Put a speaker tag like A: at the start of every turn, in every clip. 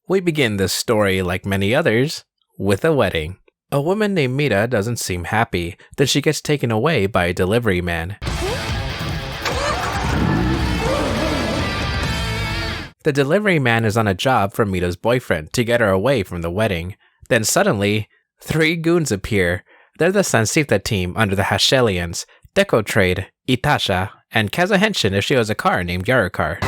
A: We begin this story, like many others, with a wedding. A woman named Mita doesn't seem happy, then she gets taken away by a delivery man. The delivery man is on a job for Mita's boyfriend to get her away from the wedding. Then suddenly, 3 goons appear. They're the Sansita team under the Hashelians, Deco Trade, Itasha, and Kaza Henshin if she was a car named Yarikar.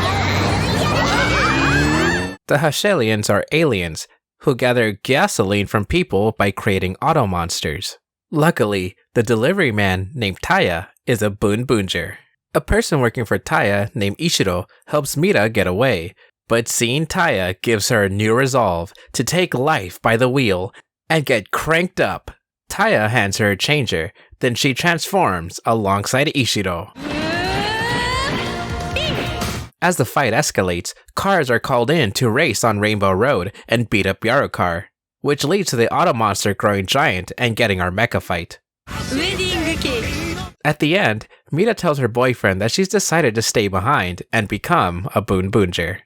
A: The Hashelians are aliens who gather gasoline from people by creating auto monsters. Luckily, the delivery man named Taia is a BOONBOOMGER. A person working for Taia named Ishiro helps Mita get away, but seeing Taia gives her a new resolve to take life by the wheel and get cranked up. Taia hands her a changer, then she transforms alongside Ishiro. As the fight escalates, cars are called in to race on Rainbow Road and beat up Yarokar, which leads to the auto monster growing giant and getting our mecha fight. At the end, Mita tells her boyfriend that she's decided to stay behind and become a BOONBOOMGER.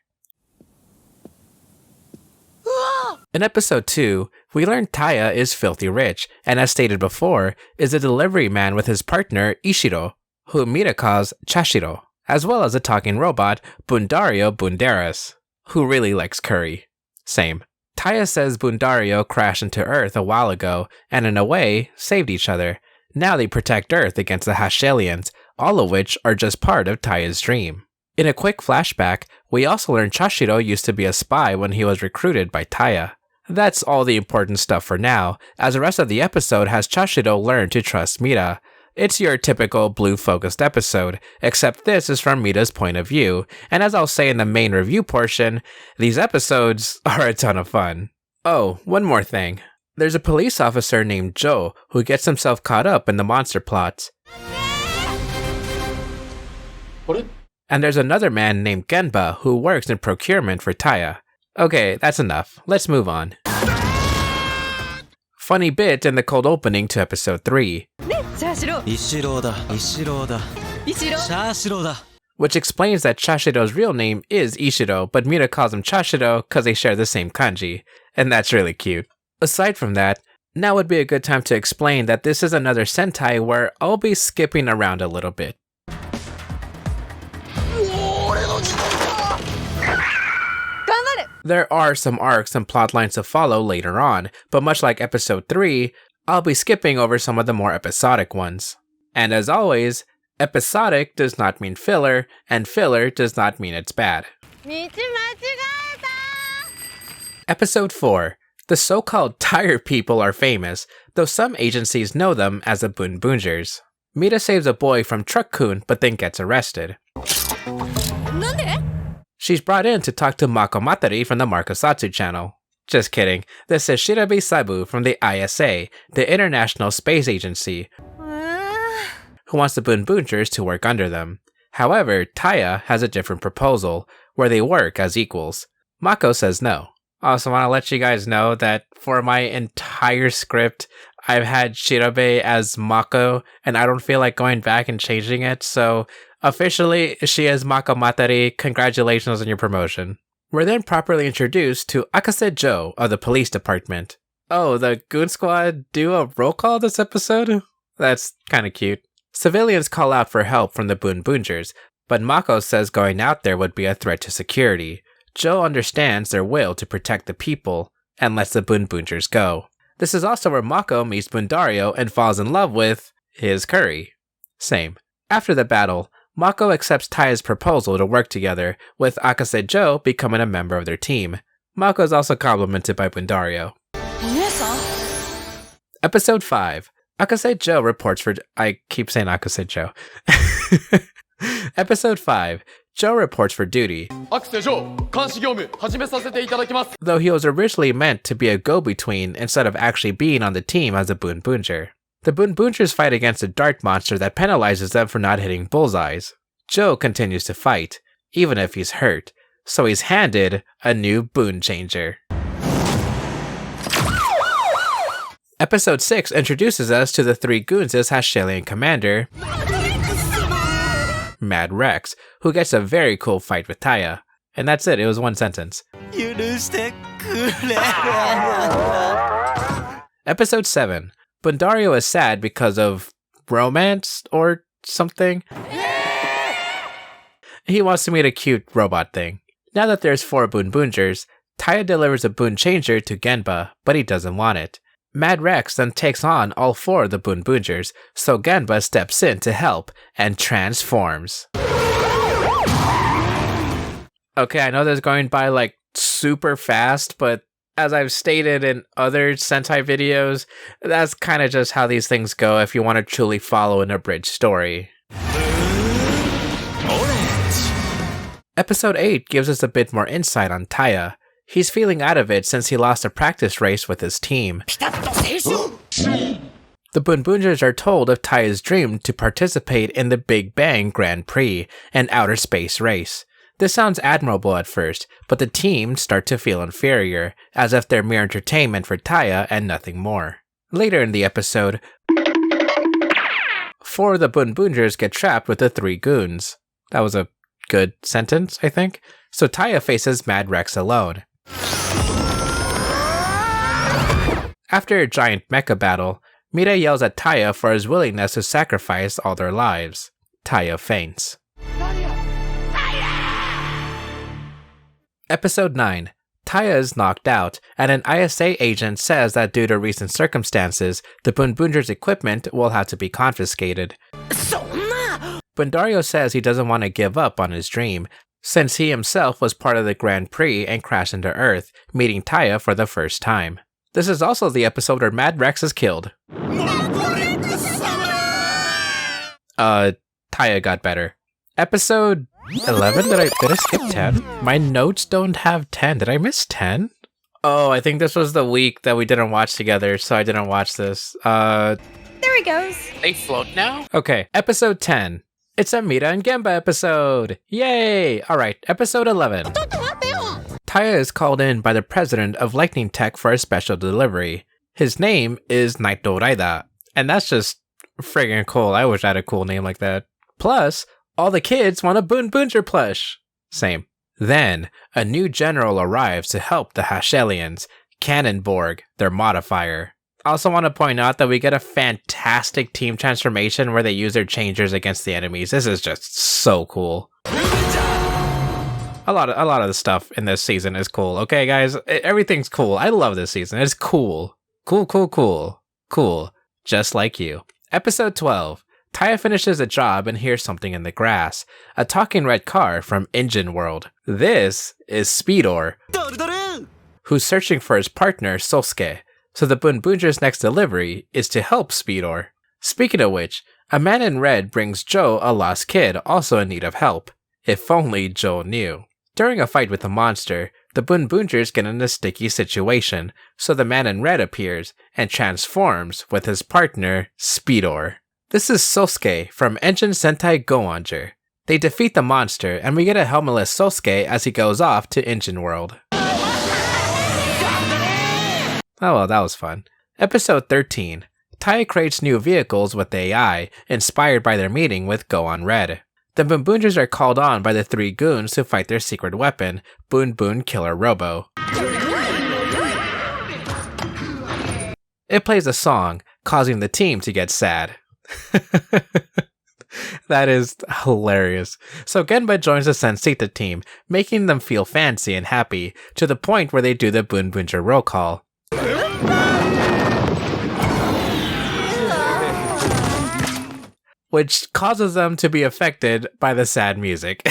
A: In episode 2, we learn Taia is filthy rich, and as stated before, is a delivery man with his partner Ishiro, who Mita calls Chashiro, as well as a talking robot, Bundario Bunderas, who really likes curry. Same. Taia says Bundario crashed into Earth a while ago, and in a way, saved each other. Now they protect Earth against the Hashelians, all of which are just part of Taia's dream. In a quick flashback, we also learn Chashiro used to be a spy when he was recruited by Taia. That's all the important stuff for now, as the rest of the episode has Chashiro learn to trust Mita. It's your typical blue-focused episode, except this is from Mita's point of view, and as I'll say in the main review portion, these episodes are a ton of fun. Oh, one more thing. There's a police officer named Joe who gets himself caught up in the monster plots.
B: What?
A: And there's another man named Genba who works in procurement for Taia. Okay, that's enough. Let's move on. Funny bit in the cold opening to episode 3. Which explains that Chashiro's real name is Ishiro, but Mita calls him Chashiro because they share the same kanji. And that's really cute. Aside from that, now would be a good time to explain that this is another Sentai where I'll be skipping around a little bit. There are some arcs and plot lines to follow later on, but much like episode 3, I'll be skipping over some of the more episodic ones. And as always, episodic does not mean filler, and filler does not mean it's bad. Episode 4. The so-called tire people are famous, though some agencies know them as the BOONBOOMGERs. Mita saves a boy from Truck-kun, but then gets arrested. She's brought in to talk to Mako Matari from the Marcosatsu channel. Just kidding, this is Shirabe Sabu from the ISA, the International Space Agency, who wants the BOONBOOMGERs to work under them. However, Taia has a different proposal, where they work as equals. Mako says no. Also want to let you guys know that for my entire script, I've had Shirabe as Mako, and I don't feel like going back and changing it, so officially, she is Mako Matari. Congratulations on your promotion. We're then properly introduced to Akase Joe of the police department. Oh, the Goon Squad do a roll call this episode? That's kind of cute. Civilians call out for help from the BOONBOOMGERs, but Mako says going out there would be a threat to security. Joe understands their will to protect the people and lets the BOONBOOMGERs go. This is also where Mako meets Bundario and falls in love with his curry. Same. After the battle, Mako accepts Taia's proposal to work together, with Akase Joe becoming a member of their team. Mako is also complimented by Bundario. Episode 5. Akase Joe reports for... I keep saying Akase Joe. Episode 5. Joe reports for duty. Though he was originally meant to be a go-between instead of actually being on the team as a BOONBOOMGER. The BOONBOOMGERs fight against a dart monster that penalizes them for not hitting bullseyes. Joe continues to fight, even if he's hurt, so he's handed a new Boon Changer. Episode 6 introduces us to the 3 goons as Hashelian commander, Mad Rex, who gets a very cool fight with Taia. And that's it was one sentence. Episode 7. Bundario is sad because of romance or something. He wants to meet a cute robot thing. Now that there's 4 BOONBOOMGERs, Taia delivers a Boon Changer to Genba, but he doesn't want it. Mad Rex then takes on all 4 of the BOONBOOMGERs, so Genba steps in to help and transforms. Okay, I know this is going by like super fast, but as I've stated in other Sentai videos, that's kind of just how these things go if you want to truly follow an abridged story. Episode 8 gives us a bit more insight on Taia. He's feeling out of it since he lost a practice race with his team. The BOONBOOMGERs are told of Taia's dream to participate in the Big Bang Grand Prix, an outer space race. This sounds admirable at first, but the team start to feel inferior, as if they're mere entertainment for Taia and nothing more. Later in the episode, 4 of the BOONBOOMGERs get trapped with the 3 goons. That was a good sentence, I think. So Taia faces Mad Rex alone. After a giant mecha battle, Mira yells at Taia for his willingness to sacrifice all their lives. Taia faints. Episode 9. Taia is knocked out, and an ISA agent says that due to recent circumstances, the BOONBOOMGER's equipment will have to be confiscated. Bundario says he doesn't want to give up on his dream, since he himself was part of the Grand Prix and crashed into Earth, meeting Taia for the first time. This is also the episode where Mad Rex is killed. Taia got better. Episode 11? Did I skip 10? My notes don't have 10. Did I miss 10? Oh, I think this was the week that we didn't watch together, so I didn't watch this.
B: There he goes.
A: They float now? Okay, episode 10. It's a Mira and Genba episode! Yay! Alright, episode 11. Taia is called in by the president of Lightning Tech for a special delivery. His name is Naito Raida, and that's just friggin' cool. I wish I had a cool name like that. Plus, all the kids want a BOONBOOMGER plush. Same. Then, a new general arrives to help the Hashelians, Cannonborg, their modifier. I also want to point out that we get a fantastic team transformation where they use their changers against the enemies. This is just so cool. A lot of the stuff in this season is cool. Okay, guys, everything's cool. I love this season. It's cool. Cool. Just like you. Episode 12. Taia finishes a job and hears something in the grass. A talking red car from Engine World. This is Speedor, who's searching for his partner, Sosuke. So the BOONBOOMGER's next delivery is to help Speedor. Speaking of which, a man in red brings Joe a lost kid also in need of help. If only Joe knew. During a fight with the monster, the BOONBOOMGERs get in a sticky situation, so the man in red appears and transforms with his partner, Speedor. This is Sosuke from Engine Sentai Go-Onger. They defeat the monster, and we get a helmetless Sosuke as he goes off to Engine World. Oh well, that was fun. Episode 13. Taia creates new vehicles with AI, inspired by their meeting with Go-On Red. The BOONBOOMGERs are called on by the 3 goons to fight their secret weapon, Boon Boon Killer Robo. It plays a song, causing the team to get sad. That is hilarious. So Genba joins the Sensita team, making them feel fancy and happy, to the point where they do the BOONBOOMGER roll call. Which causes them to be affected by the sad music.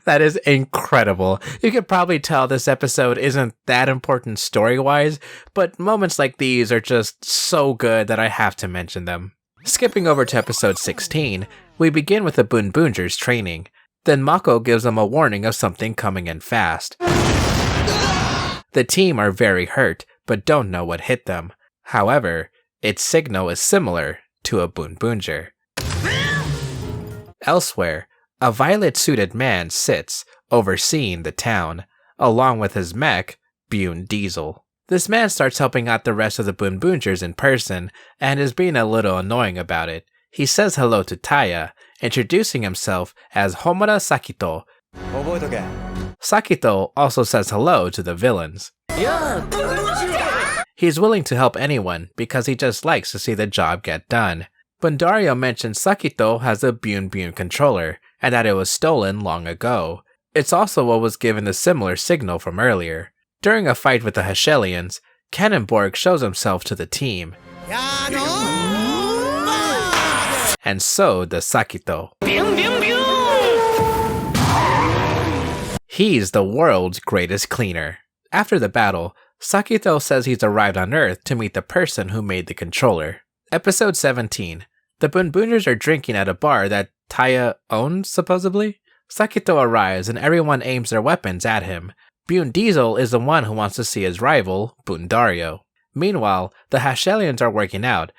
A: That is incredible. You could probably tell this episode isn't that important story-wise, but moments like these are just so good that I have to mention them. Skipping over to episode 16, we begin with the BOONBOOMGERs training. Then Mako gives them a warning of something coming in fast. The team are very hurt, but don't know what hit them. However, its signal is similar to a BOONBOOMGER. Elsewhere, a violet-suited man sits, overseeing the town, along with his mech, Bune Diesel. This man starts helping out the rest of the BOONBOOMGERs in person, and is being a little annoying about it. He says hello to Taia, introducing himself as Homura Sakito. Sakito also says hello to the villains. He's willing to help anyone because he just likes to see the job get done. Bundario mentions Sakito has a BOONBOOM controller and that it was stolen long ago. It's also what was given the similar signal from earlier. During a fight with the Hashelians, Cannonborg shows himself to the team. And so does Sakito. He's the world's greatest cleaner. After the battle, Sakito says he's arrived on Earth to meet the person who made the controller. Episode 17. The BOONBOOMGERs are drinking at a bar that Taia owns, supposedly? Sakito arrives and everyone aims their weapons at him. Boon Diesel is the one who wants to see his rival, Bundario. Meanwhile, the Hashelians are working out,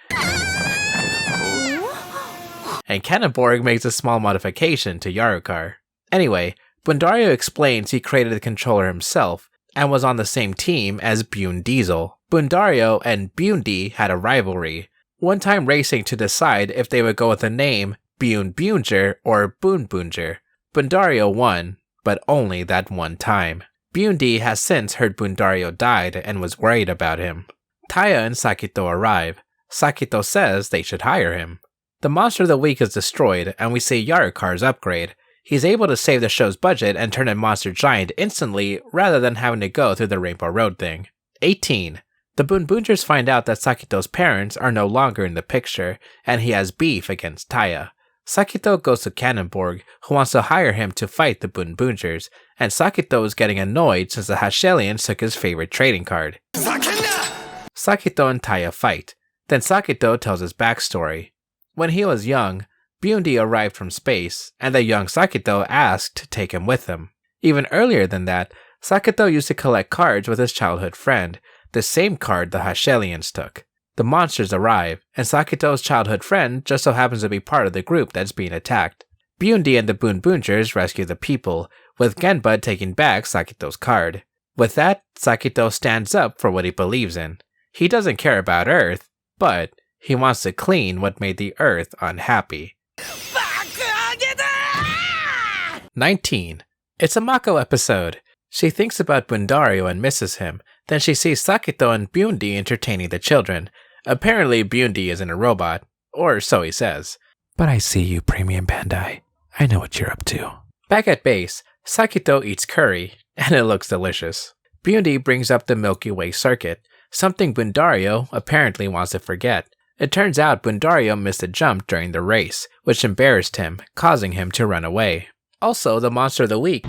A: and Cannonborg makes a small modification to Yarukar. Anyway, Bundario explains he created the controller himself, and was on the same team as Boon Diesel. Bundario and Buundi had a rivalry, one time racing to decide if they would go with the name BOONBOOMGER or BOONBOOMGER. Bundario won, but only that one time. Buundi has since heard Bundario died and was worried about him. Taia and Sakito arrive. Sakito says they should hire him. The monster of the week is destroyed, and we see Yarukar's upgrade. He's able to save the show's budget and turn a monster giant instantly rather than having to go through the Rainbow Road thing. 18. The BOONBOOMGERs find out that Sakito's parents are no longer in the picture, and he has beef against Taia. Sakito goes to Cannonborg, who wants to hire him to fight the BOONBOOMGERs, and Sakito is getting annoyed since the Hashelians took his favorite trading card. Sakito and Taia fight. Then Sakito tells his backstory. When he was young, Buundi arrived from space, and the young Sakito asked to take him with him. Even earlier than that, Sakito used to collect cards with his childhood friend, the same card the Hashelians took. The monsters arrive, and Sakito's childhood friend just so happens to be part of the group that's being attacked. Buundi and the BOONBOOMGERs rescue the people, with Genba taking back Sakito's card. With that, Sakito stands up for what he believes in. He doesn't care about Earth, but he wants to clean what made the Earth unhappy. 19. It's a Mako episode. She thinks about Bundario and misses him. Then she sees Sakito and Buundi entertaining the children. Apparently, Buundi isn't a robot, or so he says. But I see you, Premium Bandai. I know what you're up to. Back at base, Sakito eats curry, and it looks delicious. Buundi brings up the Milky Way circuit, something Bundario apparently wants to forget. It turns out Bundario missed a jump during the race, which embarrassed him, causing him to run away. Also, the monster of the week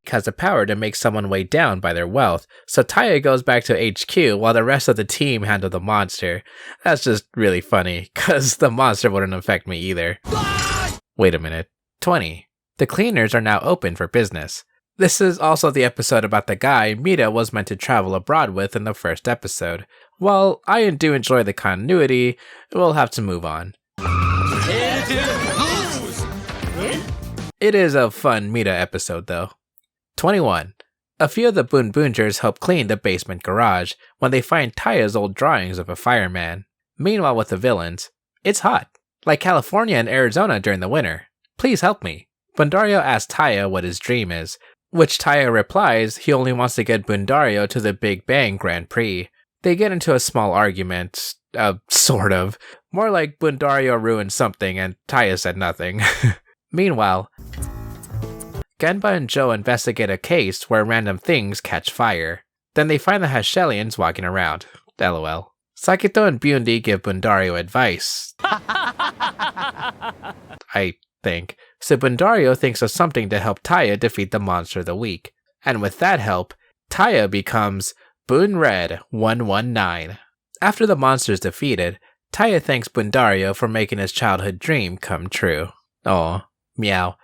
A: has the power to make someone weighed down by their wealth, so Taia goes back to HQ while the rest of the team handle the monster. That's just really funny, cause the monster wouldn't affect me either. Wait a minute. 20. The cleaners are now open for business. This is also the episode about the guy Mita was meant to travel abroad with in the first episode. While I do enjoy the continuity, we'll have to move on. It is a fun Mita episode though. 21. A few of the BOONBOOMGERs help clean the basement garage when they find Taia's old drawings of a fireman. Meanwhile with the villains, it's hot, like California and Arizona during the winter. Please help me. Bundario asks Taia what his dream is, which Taia replies he only wants to get Bundario to the Big Bang Grand Prix. They get into a small argument, sort of. More like Bundario ruined something and Taia said nothing. Meanwhile, Genba and Joe investigate a case where random things catch fire. Then they find the Hashelians walking around. LOL. Sakito and Buundi give Bundario advice. I think. So Bundario thinks of something to help Taia defeat the monster of the week. And with that help, Taia becomes Boonred 119. After the monster is defeated, Taia thanks Bundario for making his childhood dream come true. Aw, meow.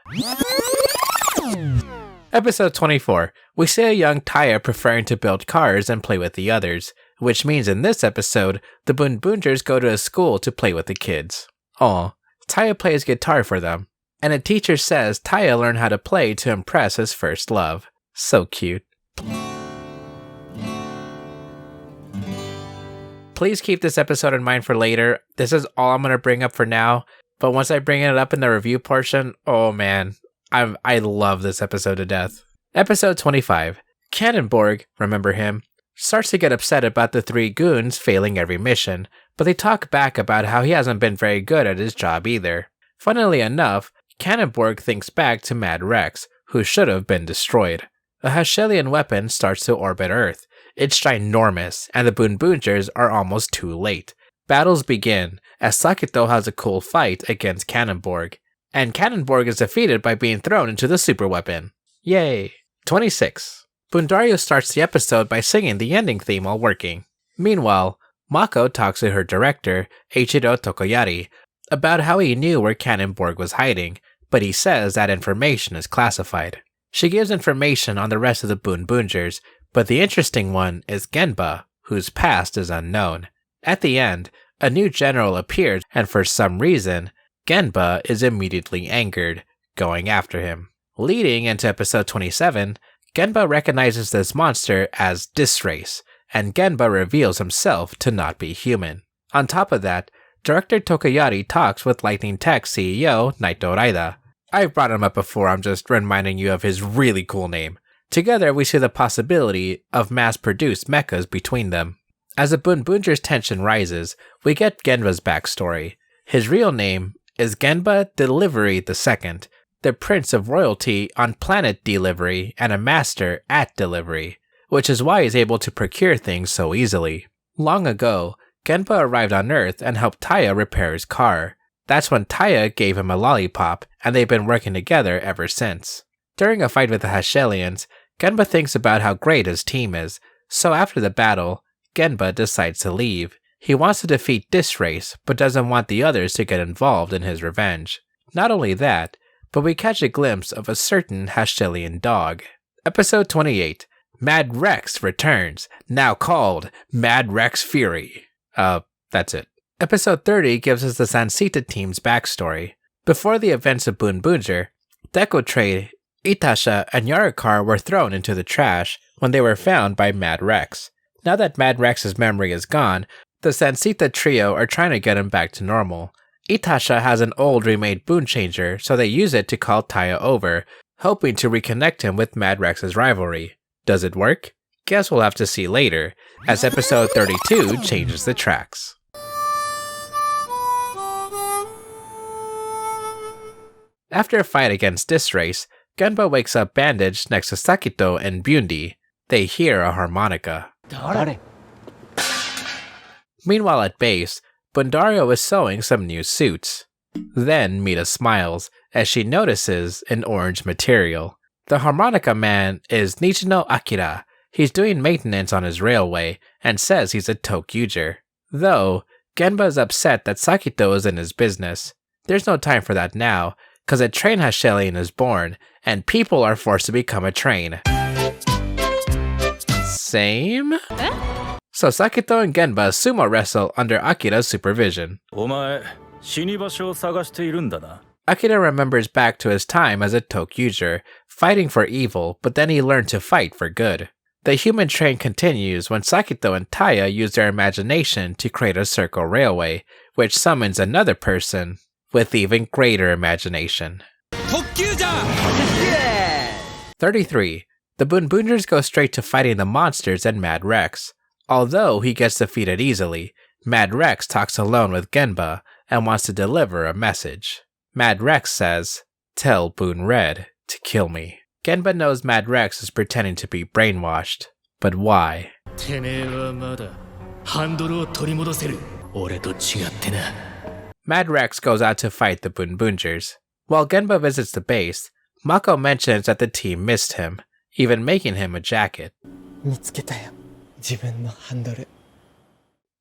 A: Episode 24. We see a young Taia preferring to build cars and play with the others, which means in this episode, the BOONBOOMGERs go to a school to play with the kids. Aw, Taia plays guitar for them, and a teacher says Taia learned how to play to impress his first love. So cute. Please keep this episode in mind for later. This is all I'm going to bring up for now, but once I bring it up in the review portion, oh man, I love this episode to death. Episode 25. Cannonborg, remember him, starts to get upset about the three goons failing every mission, but they talk back about how he hasn't been very good at his job either. Funnily enough, Cannonborg thinks back to Mad Rex, who should have been destroyed. A Hashelian weapon starts to orbit Earth. It's ginormous, and the BOONBOOMGERs are almost too late. Battles begin, as Sakito has a cool fight against Cannonborg, and Cannonborg is defeated by being thrown into the superweapon. Yay! 26. Bundario starts the episode by singing the ending theme while working. Meanwhile, Mako talks to her director, Eiichiro Tokoyari, about how he knew where Cannonborg was hiding, but he says that information is classified. She gives information on the rest of the BOONBOOMGERs, but the interesting one is Genba, whose past is unknown. At the end, a new general appears, and for some reason, Genba is immediately angered, going after him. Leading into episode 27, Genba recognizes this monster as Disrace, and Genba reveals himself to not be human. On top of that, Director Tokoyari talks with Lightning Tech CEO Naito Raida. I've brought him up before, I'm just reminding you of his really cool name. Together, we see the possibility of mass-produced mechas between them. As the BOONBOOMGER's tension rises, we get Genba's backstory. His real name is Genba Delivery II, the Prince of Royalty on Planet Delivery and a Master at Delivery, which is why he's able to procure things so easily. Long ago, Genba arrived on Earth and helped Taia repair his car. That's when Taia gave him a lollipop, and they've been working together ever since. During a fight with the Hashelians, Genba thinks about how great his team is, so after the battle, Genba decides to leave. He wants to defeat Disrace, but doesn't want the others to get involved in his revenge. Not only that, but we catch a glimpse of a certain Hashelian dog. Episode 28. Mad Rex returns, now called Mad Rex Fury. That's it. Episode 30 gives us the Sansita team's backstory. Before the events of BOONBOOMGER, Deco Trade, Itasha, and Yarikar were thrown into the trash when they were found by Mad Rex. Now that Mad Rex's memory is gone, the Sansita trio are trying to get him back to normal. Itasha has an old remade Boon Changer, so they use it to call Taia over, hoping to reconnect him with Mad Rex's rivalry. Does it work? Guess we'll have to see later, as episode 32 changes the tracks. After a fight against Disrace, Genba wakes up bandaged next to Sakito and Bundi. They hear a harmonica. Meanwhile at base, Bundario is sewing some new suits. Then Mita smiles as she notices an orange material. The harmonica man is Nijino Akira. He's doing maintenance on his railway and says he's a Tokyuger. Though, Genba is upset that Sakito is in his business. There's no time for that now, because a train Hashelian is born, and people are forced to become a train. Same? So Sakito and Genba sumo wrestle under Akira's supervision. Akira remembers back to his time as a Tokyuger, fighting for evil, but then he learned to fight for good. The human train continues when Sakito and Taia use their imagination to create a circle railway, which summons another person with even greater imagination. 33. The BOONBOOMGERs go straight to fighting the monsters and Mad Rex. Although he gets defeated easily, Mad Rex talks alone with Genba and wants to deliver a message. Mad Rex says, "Tell Boon Red to kill me." Genba knows Mad Rex is pretending to be brainwashed, but why? Mad Rex goes out to fight the BOONBOOMGERs. While Genba visits the base, Mako mentions that the team missed him, even making him a jacket.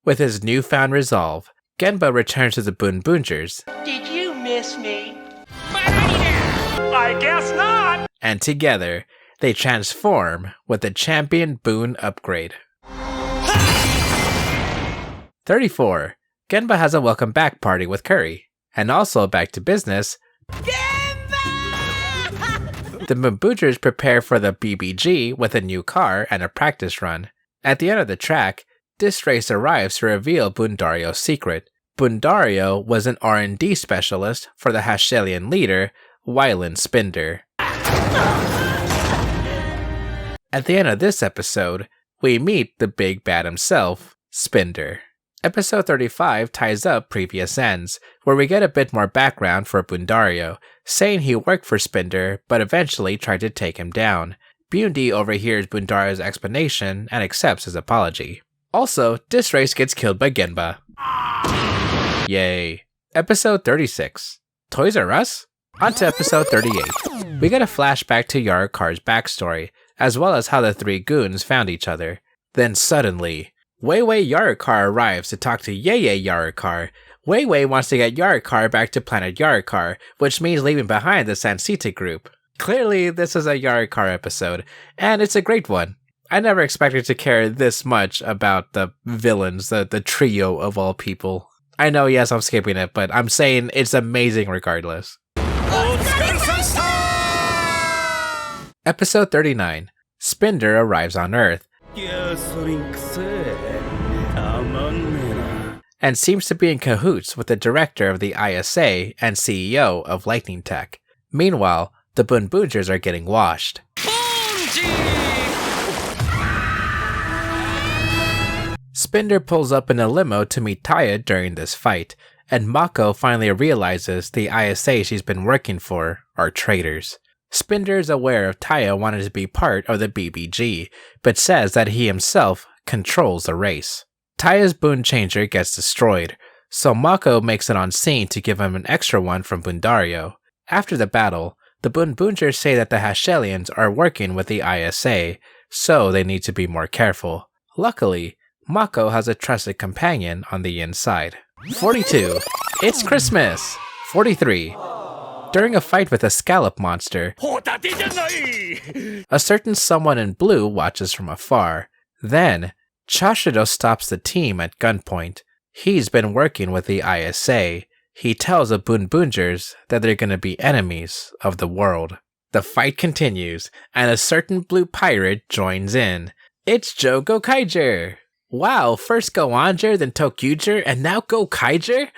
A: With his newfound resolve, Genba returns to the BOONBOOMGERs.
C: Did you miss me? I guess not!
A: And together, they transform with the Champion Boon upgrade. 34. Genba has a welcome back party with Curry, and also back to business. The BOONBOOMGERs prepare for the BBG with a new car and a practice run. At the end of the track, Disrace arrives to reveal Bundario's secret. Bundario was an R&D specialist for the Hashelian leader, Spinder. At the end of this episode, we meet the big bad himself, Spinder. Episode 35 ties up previous ends, where we get a bit more background for Bundario, saying he worked for Spinder, but eventually tried to take him down. Buundi overhears Bundario's explanation and accepts his apology. Also, this race gets killed by Genba. Yay. Episode 36. Toys R Us? On to episode 38. We get a flashback to Yarika's backstory, as well as how the three goons found each other. Then suddenly, Wei Wei Yarika arrives to talk to Yeye Yarika. Wei Wei wants to get Yarika back to planet Yarika, which means leaving behind the Sansita group. Clearly, this is a Yarika episode, and it's a great one. I never expected to care this much about the villains, the trio of all people. I know, yes, I'm skipping it, but I'm saying it's amazing regardless. Episode 39. Spinder arrives on Earth and seems to be in cahoots with the director of the ISA and CEO of Lightning Tech. Meanwhile, the BOONBOOMGERs are getting washed. Spinder pulls up in a limo to meet Taia during this fight, and Mako finally realizes the ISA she's been working for are traitors. Spinder is aware of Taia wanting to be part of the BBG, but says that he himself controls the race. Taia's Boon Changer gets destroyed, so Mako makes it on scene to give him an extra one from Bundario. After the battle, the BOONBOOMGERs say that the Hashelians are working with the ISA, so they need to be more careful. Luckily, Mako has a trusted companion on the inside. 42. It's Christmas! 43. During a fight with a scallop monster, a certain someone in blue watches from afar. Then, Chashido stops the team at gunpoint. He's been working with the ISA. He tells the BOONBOOMGERs that they're going to be enemies of the world. The fight continues, and a certain blue pirate joins in. It's Joe Gokaiger! Wow, first Goanger, then Tokyuger, and now Gokaiger?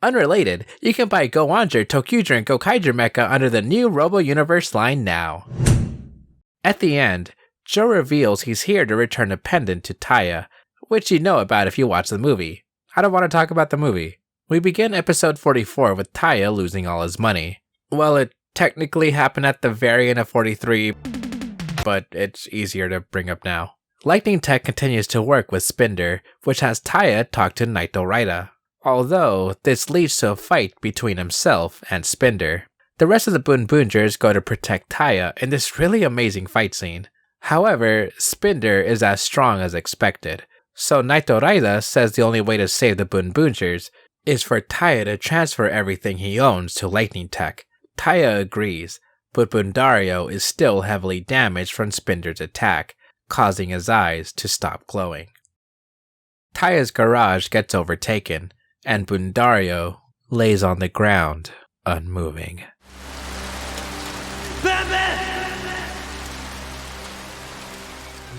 A: Unrelated, you can buy Goanger, Tokyuger, and Gokaiger mecha under the new Robo Universe line now. At the end, Joe reveals he's here to return a pendant to Taia, which you know about if you watch the movie. I don't want to talk about the movie. We begin episode 44 with Taia losing all his money. Well, it technically happened at the very end of 43, but it's easier to bring up now. Lightning Tech continues to work with Spinder, which has Taia talk to Naito Raida, although this leads to a fight between himself and Spinder. The rest of the BOONBOOMGERs go to protect Taia in this really amazing fight scene. However, Spinder is as strong as expected, so Naito Raida says the only way to save the BOONBOOMGERs is for Taia to transfer everything he owns to Lightning Tech. Taia agrees, but Bundario is still heavily damaged from Spinder's attack, causing his eyes to stop glowing. Taia's garage gets overtaken, and Bundario lays on the ground, unmoving.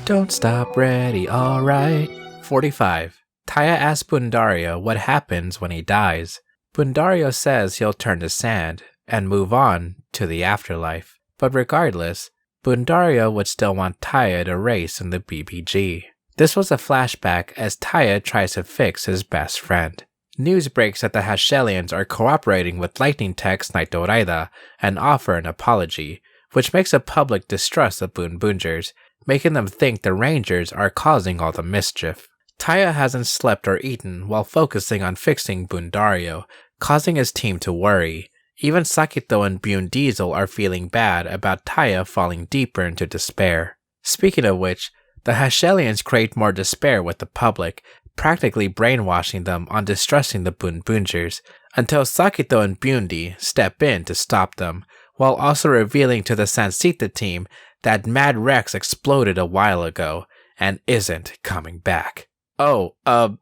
A: Don't stop, ready, alright. 45. Taia asks Bundario what happens when he dies. Bundario says he'll turn to sand and move on to the afterlife, but regardless, Bundario would still want Taia to race in the BBG. This was a flashback as Taia tries to fix his best friend. News breaks that the Hashelians are cooperating with Lightning Tech's Naito Raida and offer an apology, which makes a public distrust of BOONBOOMGERs, making them think the Rangers are causing all the mischief. Taia hasn't slept or eaten while focusing on fixing Bundario, causing his team to worry. Even Sakito and Diesel are feeling bad about Taia falling deeper into despair. Speaking of which, the Hashelians create more despair with the public, practically brainwashing them on distrusting the BOONBOOMGERs, until Sakito and Buundi step in to stop them, while also revealing to the Sansita team that Mad Rex exploded a while ago and isn't coming back. Oh, I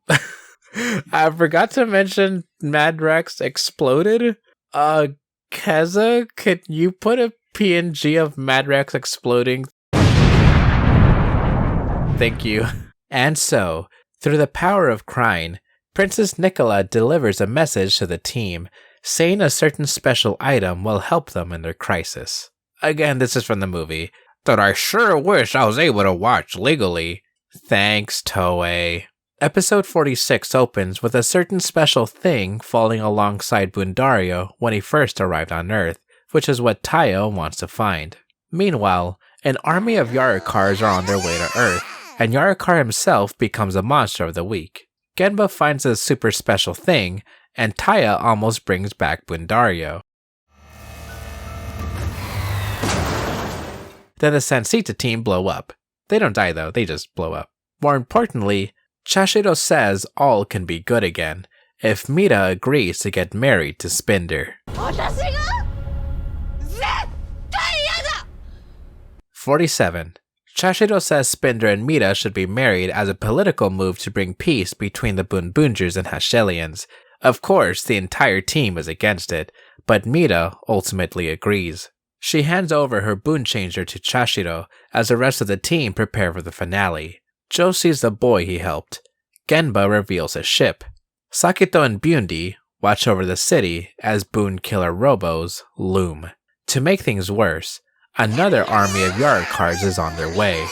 A: forgot to mention Mad Rex exploded? Keza, could you put a PNG of Mad Rex exploding? Thank you. And so, through the power of crying, Princess Nicola delivers a message to the team, saying a certain special item will help them in their crisis. Again, this is from the movie. that I sure wish I was able to watch legally. Thanks, Toei. Episode 46 opens with a certain special thing falling alongside Bundario when he first arrived on Earth, which is what Taia wants to find. Meanwhile, an army of Yarikars are on their way to Earth, and Yarikar himself becomes a monster of the week. Genba finds a super special thing, and Taia almost brings back Bundario. Then the Sansita team blow up. They don't die though, they just blow up. More importantly, Chashiro says all can be good again if Mita agrees to get married to Spinder. 47. Chashiro says Spinder and Mita should be married as a political move to bring peace between the BOONBOOMGERs and Hashelians. Of course, the entire team is against it, but Mita ultimately agrees. She hands over her Boon Changer to Chashiro as the rest of the team prepare for the finale. Joe sees the boy he helped. Genba reveals his ship. Sakito and Bundi watch over the city as Boon Killer Robos loom. To make things worse, another army of Yarikars is on their way,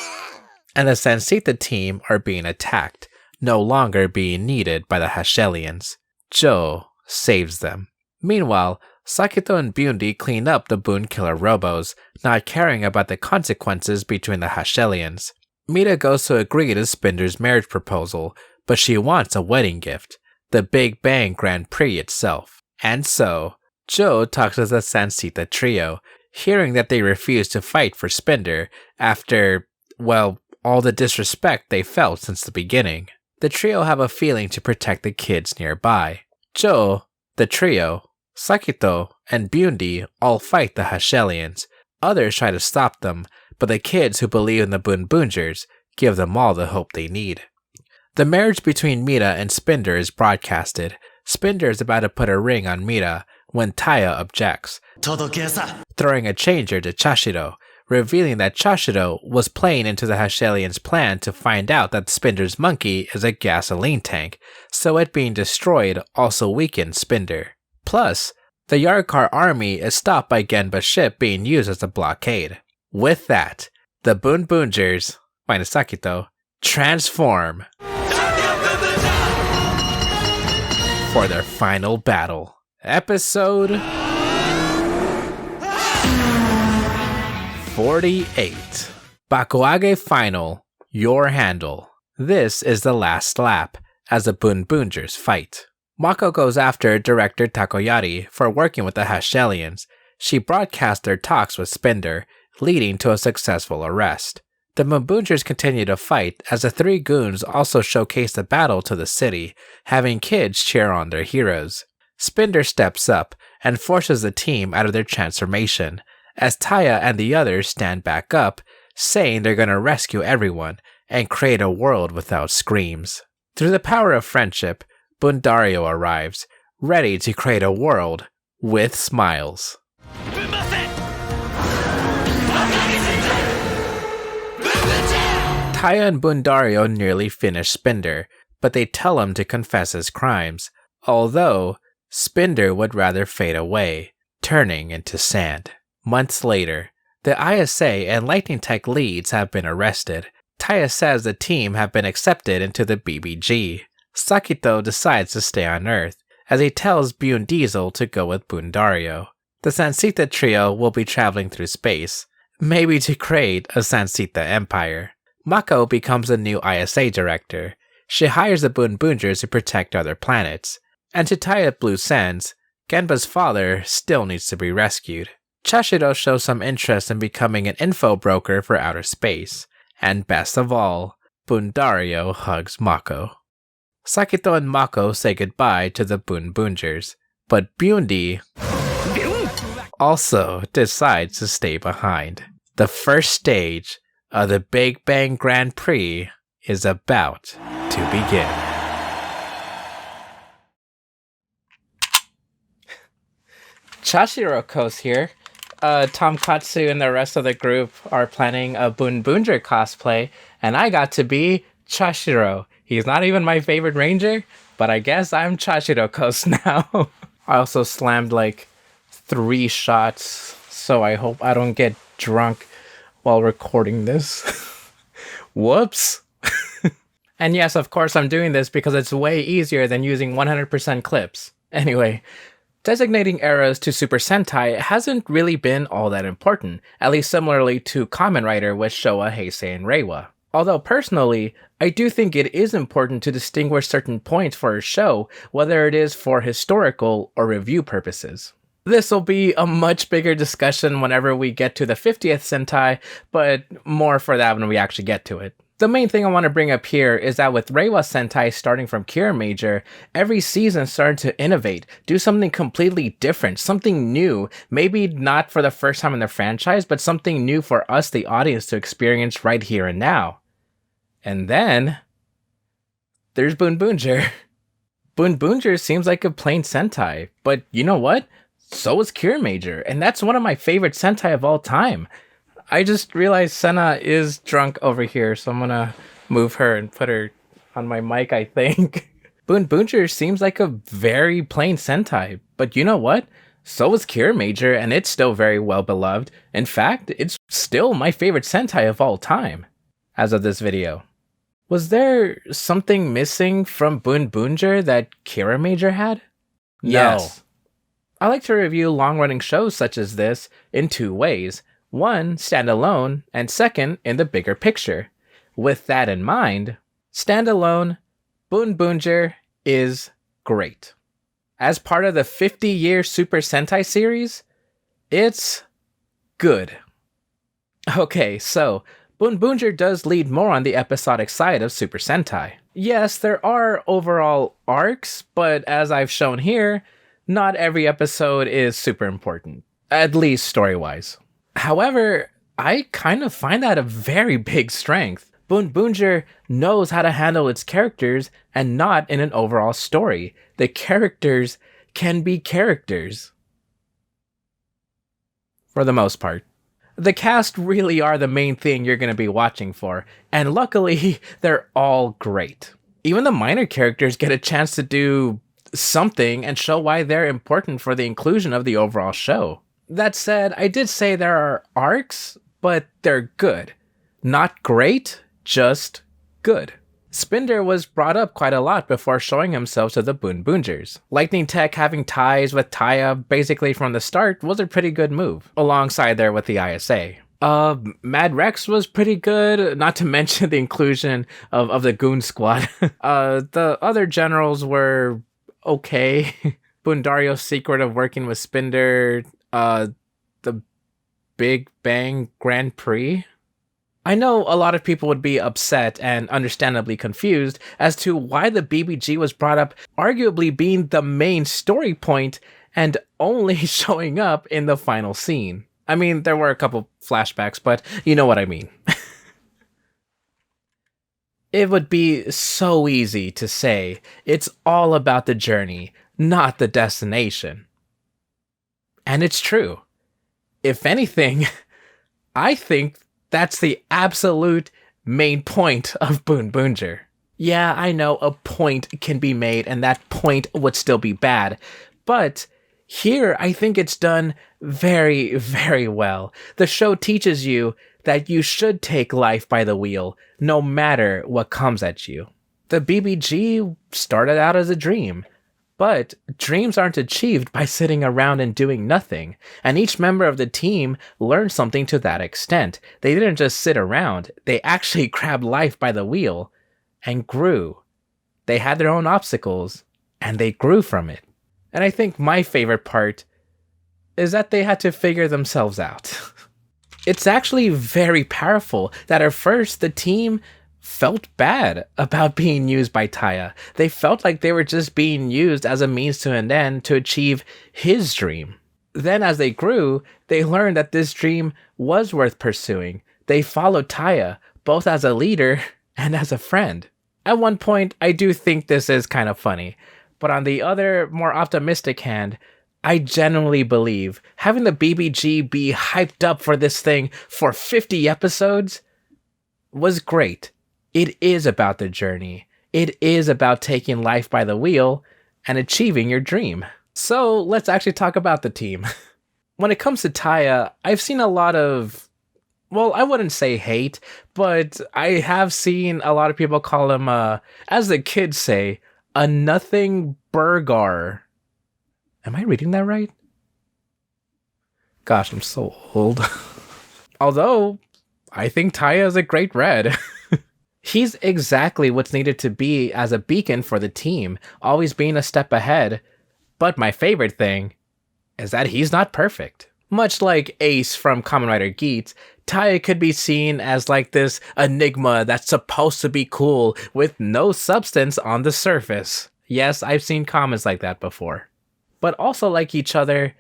A: and the Sansita team are being attacked, no longer being needed by the Hashelians. Joe saves them. Meanwhile, Sakito and Bundi clean up the Boon Killer Robos, not caring about the consequences between the Hashelians. Mita goes to agree to Spinder's marriage proposal, but she wants a wedding gift, the Big Bang Grand Prix itself. And so, Joe talks to the Sansita trio, hearing that they refuse to fight for Spinder after, well, all the disrespect they felt since the beginning. The trio have a feeling to protect the kids nearby. Joe, the trio, Sakito, and Bundi all fight the Hashelians. Others try to stop them, but the kids who believe in the BOONBOOMGERs give them all the hope they need. The marriage between Mita and Spinder is broadcasted. Spinder is about to put a ring on Mita when Taia objects, throwing a changer to Chashiro, revealing that Chashiro was playing into the Hashelians' plan to find out that Spinder's monkey is a gasoline tank, so it being destroyed also weakens Spinder. Plus, the Yarikar army is stopped by Genba's ship being used as a blockade. With that, the BOONBOOMGERs, minus Sakito, transform for their final battle. Episode 48. Bakuage Final, Your Handle. This is the last lap as the BOONBOOMGERs fight. Mako goes after director Takoyari for working with the Hashelians. She broadcasts their talks with Spinder, leading to a successful arrest. The BOONBOOMGERs continue to fight as the three goons also showcase the battle to the city, having kids cheer on their heroes. Spinder steps up and forces the team out of their transformation, as Taia and the others stand back up, saying they're gonna rescue everyone and create a world without screams. Through the power of friendship, Bundario arrives, ready to create a world with smiles. Taia and Bundario nearly finish Spinder, but they tell him to confess his crimes, although Spinder would rather fade away, turning into sand. Months later, the ISA and Lightning Tech leads have been arrested. Taia says the team have been accepted into the BBG. Sakito decides to stay on Earth, as he tells Bune Diesel to go with Bundario. The Sansita trio will be traveling through space, maybe to create a Sansita empire. Mako becomes the new ISA director. She hires the BOONBOOMGERs to protect other planets. And to tie up loose ends, Genba's father still needs to be rescued. Chashiro shows some interest in becoming an info broker for outer space. And best of all, Bundario hugs Mako. Sakito and Mako say goodbye to the BOONBOOMGERs, but Bundi also decides to stay behind. The first stage of the Big Bang Grand Prix is about to begin. Chashiro Coast here. Tomkatsu and the rest of the group are planning a BOONBOOMGER cosplay, and I got to be Chashiro. He's not even my favorite ranger, but I guess I'm Chashiro Coast now. I also slammed like 3 shots, so I hope I don't get drunk while recording this. Whoops. And yes, of course, I'm doing this because it's way easier than using 100% clips. Anyway, designating eras to Super Sentai hasn't really been all that important, at least similarly to Kamen Rider with Showa, Heisei, and Reiwa. Although personally, I do think it is important to distinguish certain points for a show, whether it is for historical or review purposes. This will be a much bigger discussion whenever we get to the 50th Sentai, but more for that when we actually get to it. The main thing I want to bring up here is that with Reiwa Sentai starting from Kira Major, every season started to innovate, do something completely different, something new, maybe not for the first time in the franchise, but something new for us, the audience, to experience right here and now. And then, there's BOONBOOMGER. BOONBOOMGER seems like a plain Sentai, but you know what? So is Kira Major, and that's one of my favorite Sentai of all time. I just realized Senna is drunk over here, so I'm gonna move her and put her on my mic, I think. BOONBOOMGER seems like a very plain Sentai, but you know what? So is Kira Major, and it's still very well beloved. In fact, it's still my favorite Sentai of all time, as of this video. Was there something missing from BOONBOOMGER that Kira Major had? Yes. I like to review long-running shows such as this in two ways. One, standalone, and second, in the bigger picture. With that in mind, standalone, BOONBOOMGER is great. As part of the 50-year Super Sentai series, it's good. Okay, so BOONBOOMGER does lead more on the episodic side of Super Sentai. Yes, there are overall arcs, but as I've shown here, not every episode is super important, at least story-wise. However, I kind of find that a very big strength. BOONBOOMGER knows how to handle its characters and not in an overall story. The characters can be characters. For the most part. The cast really are the main thing you're going to be watching for, and luckily, they're all great. Even the minor characters get a chance to do something and show why they're important for the inclusion of the overall show. That said, I did say there are arcs, but they're good. Not great, just good. Spinder was brought up quite a lot before showing himself to the BOONBOOMGERs. Lightning Tech having ties with Taia basically from the start was a pretty good move, alongside there with the ISA. Mad Rex was pretty good, not to mention the inclusion of the Goon Squad. The other generals were okay. Bundario's secret of working with Spinder, the Big Bang Grand Prix. I know a lot of people would be upset and understandably confused as to why the BBG was brought up, arguably being the main story point and only showing up in the final scene. I mean, there were a couple flashbacks, but you know what I mean. It would be so easy to say it's all about the journey, not the destination. And it's true. If anything, I think that's the absolute main point of BOONBOOMGER. Yeah, I know a point can be made and that point would still be bad, but here I think it's done very, very well. The show teaches you that you should take life by the wheel, no matter what comes at you. The BBG started out as a dream, but dreams aren't achieved by sitting around and doing nothing, and each member of the team learned something to that extent. They didn't just sit around, they actually grabbed life by the wheel and grew. They had their own obstacles, and they grew from it. And I think my favorite part is that they had to figure themselves out. It's actually very powerful that at first the team felt bad about being used by Taia. They felt like they were just being used as a means to an end to achieve his dream. Then as they grew, they learned that this dream was worth pursuing. They followed Taia, both as a leader and as a friend. At one point, I do think this is kind of funny, but on the other, more optimistic hand, I genuinely believe having the BBG be hyped up for this thing for 50 episodes was great. It is about the journey. It is about taking life by the wheel and achieving your dream. So let's actually talk about the team. When it comes to Taia, I've seen a lot of, Well, I wouldn't say hate, but I have seen a lot of people call him, as the kids say, a nothing burgar. Am I reading that right? Gosh, I'm so old. Although, I think Taia is a great red. He's exactly what's needed to be as a beacon for the team, always being a step ahead. But my favorite thing is that he's not perfect. Much like Ace from Kamen Rider Geats, Taia could be seen as like this enigma that's supposed to be cool with no substance on the surface. Yes, I've seen comments like that before. But also like each other,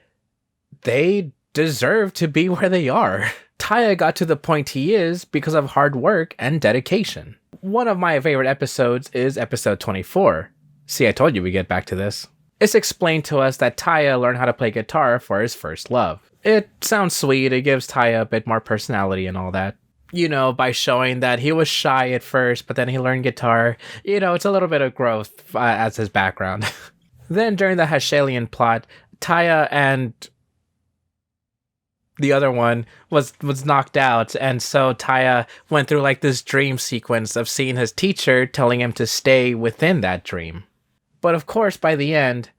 A: they deserve to be where they are. Taia got to the point he is because of hard work and dedication. One of my favorite episodes is episode 24. See, I told you we'd get back to this. It's explained to us that Taia learned how to play guitar for his first love. It sounds sweet, it gives Taia a bit more personality and all that. You know, by showing that he was shy at first, but then he learned guitar. You know, it's a little bit of growth as his background. Then during the Hashalian plot, Taia and the other one was knocked out, and so Taia went through like this dream sequence of seeing his teacher telling him to stay within that dream. But of course, by the end,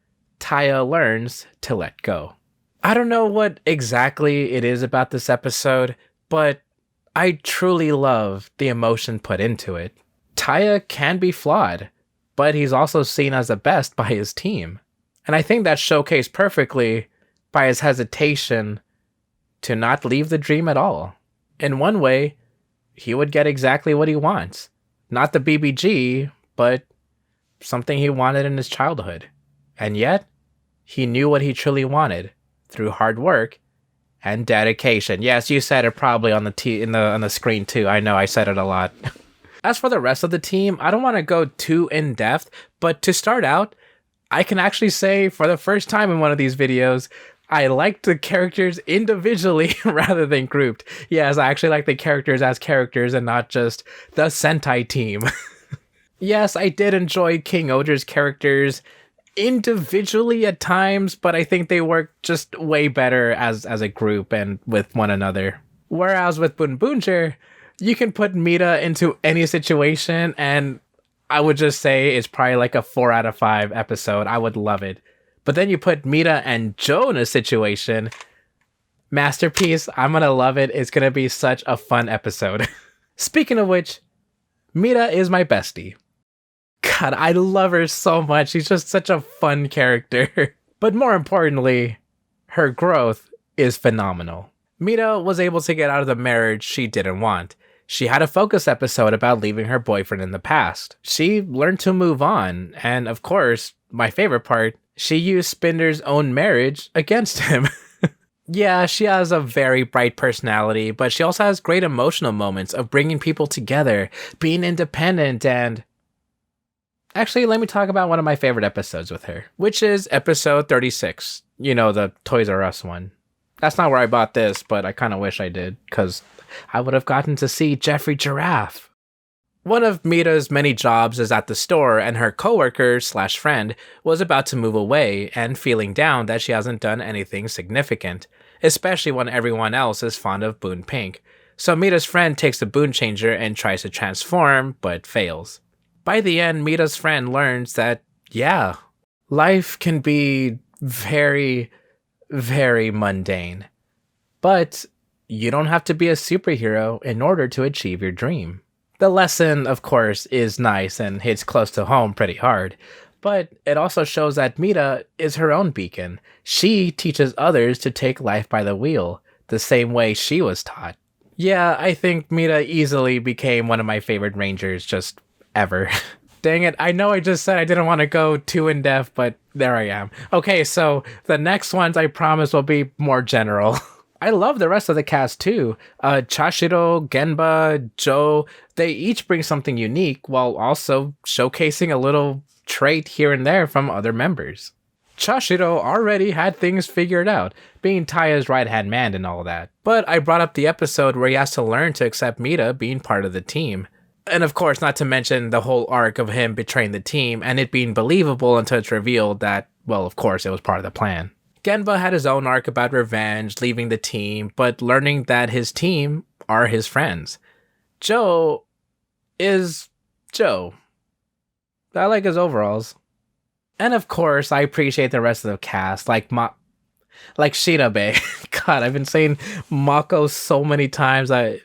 A: Taia learns to let go. I don't know what exactly it is about this episode, but I truly love the emotion put into it. Taia can be flawed, but he's also seen as the best by his team. And I think that's showcased perfectly by his hesitation to not leave the dream at all. In one way, he would get exactly what he wants. Not the BBG, but something he wanted in his childhood. And yet, he knew what he truly wanted through hard work and dedication. Yes, you said it probably on the screen too. I know I said it a lot. As for the rest of the team, I don't want to go too in depth, but to start out, I can actually say for the first time in one of these videos, I liked the characters individually rather than grouped. Yes, I actually like the characters as characters and not just the Sentai team. Yes, I did enjoy King Oger's characters individually at times, but I think they work just way better as a group and with one another. Whereas with BOONBOOMGER, you can put Mita into any situation, and I would just say it's probably like a 4 out of 5 episode. I would love it. But then you put Mita and Joe in a situation, masterpiece. I'm gonna love it. It's gonna be such a fun episode. Speaking of which, Mita is my bestie. God, I love her so much. She's just such a fun character. But more importantly, her growth is phenomenal. Mita was able to get out of the marriage she didn't want. She had a focus episode about leaving her boyfriend in the past. She learned to move on, and of course, my favorite part, she used Spinder's own marriage against him. Yeah, she has a very bright personality, but she also has great emotional moments of bringing people together, being independent, and actually, let me talk about one of my favorite episodes with her, which is episode 36. You know, the Toys R Us one. That's not where I bought this, but I kind of wish I did, because I would have gotten to see Jeffrey Giraffe. One of Mita's many jobs is at the store, and her coworker/friend was about to move away and feeling down that she hasn't done anything significant, especially when everyone else is fond of Boon Pink. So Mita's friend takes the Boon Changer and tries to transform, but fails. By the end, Mita's friend learns that, yeah, life can be very, very mundane. But you don't have to be a superhero in order to achieve your dream. The lesson, of course, is nice and hits close to home pretty hard, but it also shows that Mita is her own beacon. She teaches others to take life by the wheel, the same way she was taught. Yeah, I think Mita easily became one of my favorite Rangers just ever. Dang it, I know I just said I didn't want to go too in-depth, but there I am. Okay, so the next ones I promise will be more general. I love the rest of the cast too. Chashiro, Genba, Joe, they each bring something unique while also showcasing a little trait here and there from other members. Chashiro already had things figured out, being Taia's right-hand man and all that. But I brought up the episode where he has to learn to accept Mita being part of the team. And of course, not to mention the whole arc of him betraying the team and it being believable until it's revealed that, well, of course, it was part of the plan. Genba had his own arc about revenge, leaving the team, but learning that his team are his friends. Joe is Joe. I like his overalls. And of course, I appreciate the rest of the cast, like Shirabe. God, I've been saying Mako so many times, it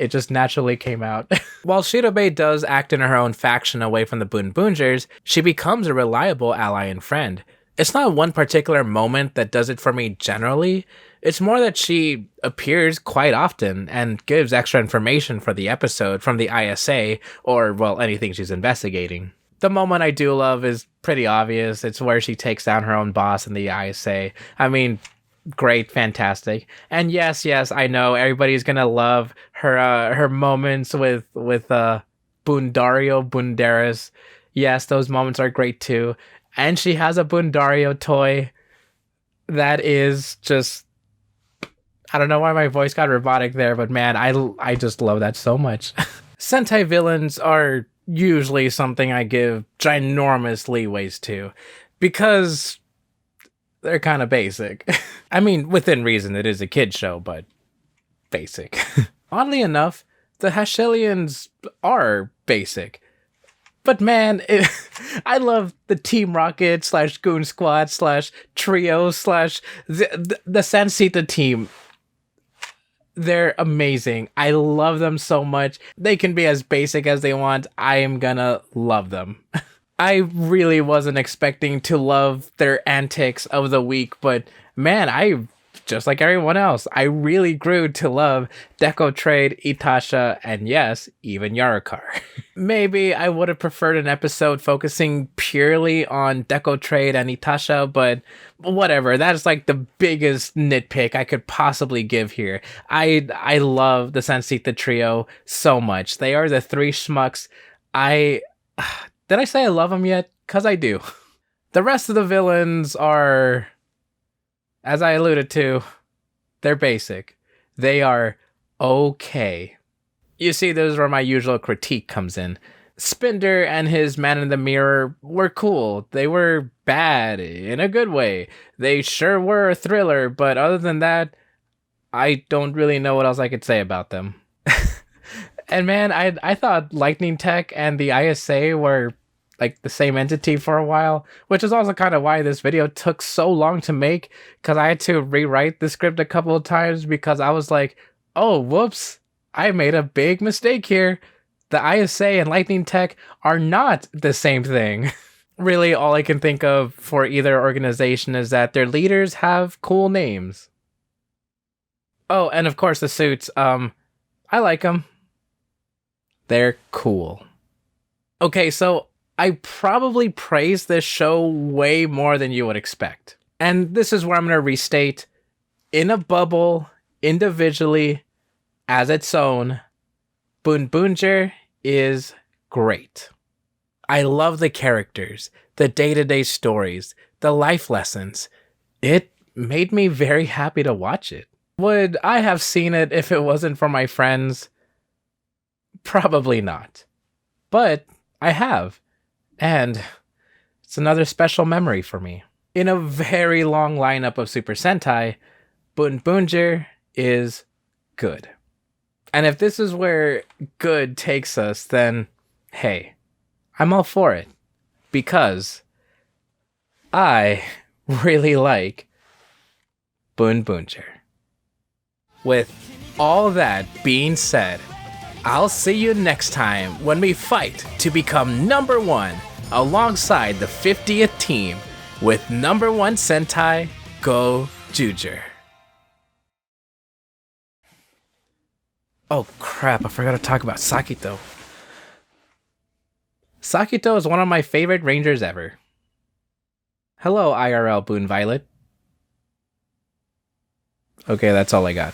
A: just naturally came out. While Shirabe does act in her own faction away from the BOONBOOMGERs, she becomes a reliable ally and friend. It's not one particular moment that does it for me generally. It's more that she appears quite often and gives extra information for the episode from the ISA, or, well, anything she's investigating. The moment I do love is pretty obvious. It's where she takes down her own boss in the ISA. I mean, great, fantastic. And yes, I know everybody's gonna love her moments with Bundario Bunderas. Yes, those moments are great too. And she has a Bundario toy that is just, I don't know why my voice got robotic there, but man, I just love that so much. Sentai villains are usually something I give ginormous leeways to, because they're kind of basic. I mean, within reason, it is a kid's show, but basic. Oddly enough, the Hashelians are basic. But man, I love the Team Rocket / Goon Squad / Trio / the Sansita team. They're amazing. I love them so much. They can be as basic as they want. I am gonna love them. I really wasn't expecting to love their antics of the week, but man, just like everyone else, I really grew to love Deco Trade, Itasha, and yes, even Yarikar. Maybe I would have preferred an episode focusing purely on Deco Trade and Itasha, but whatever. That is like the biggest nitpick I could possibly give here. I love the Sansita trio so much. They are the three schmucks. Did I say I love them yet? 'Cause I do. The rest of the villains are, as I alluded to, they're basic. They are okay. You see, this is where my usual critique comes in. Spinder and his man in the mirror were cool. They were bad in a good way. They sure were a thriller, but other than that, I don't really know what else I could say about them. And man, I thought Lightning Tech and the ISA were like the same entity for a while, which is also kind of why this video took so long to make, because I had to rewrite the script a couple of times because I was like, oh, whoops, I made a big mistake here. The ISA and Lightning Tech are not the same thing. Really, all I can think of for either organization is that their leaders have cool names. Oh, and of course the suits, I like them. They're cool. Okay, so I probably praise this show way more than you would expect. And this is where I'm going to restate, in a bubble, individually, as its own, BOONBOOMGER is great. I love the characters, the day-to-day stories, the life lessons. It made me very happy to watch it. Would I have seen it if it wasn't for my friends? Probably not. But I have. And it's another special memory for me. In a very long lineup of Super Sentai, BOONBOOMGER is good. And if this is where good takes us, then hey, I'm all for it. Because I really like BOONBOOMGER. With all that being said, I'll see you next time when we fight to become number one alongside the 50th team with number one Sentai Go Juger. Oh crap, I forgot to talk about Sakito. Sakito is one of my favorite rangers ever. Hello, IRL Boon Violet. Okay, that's all I got.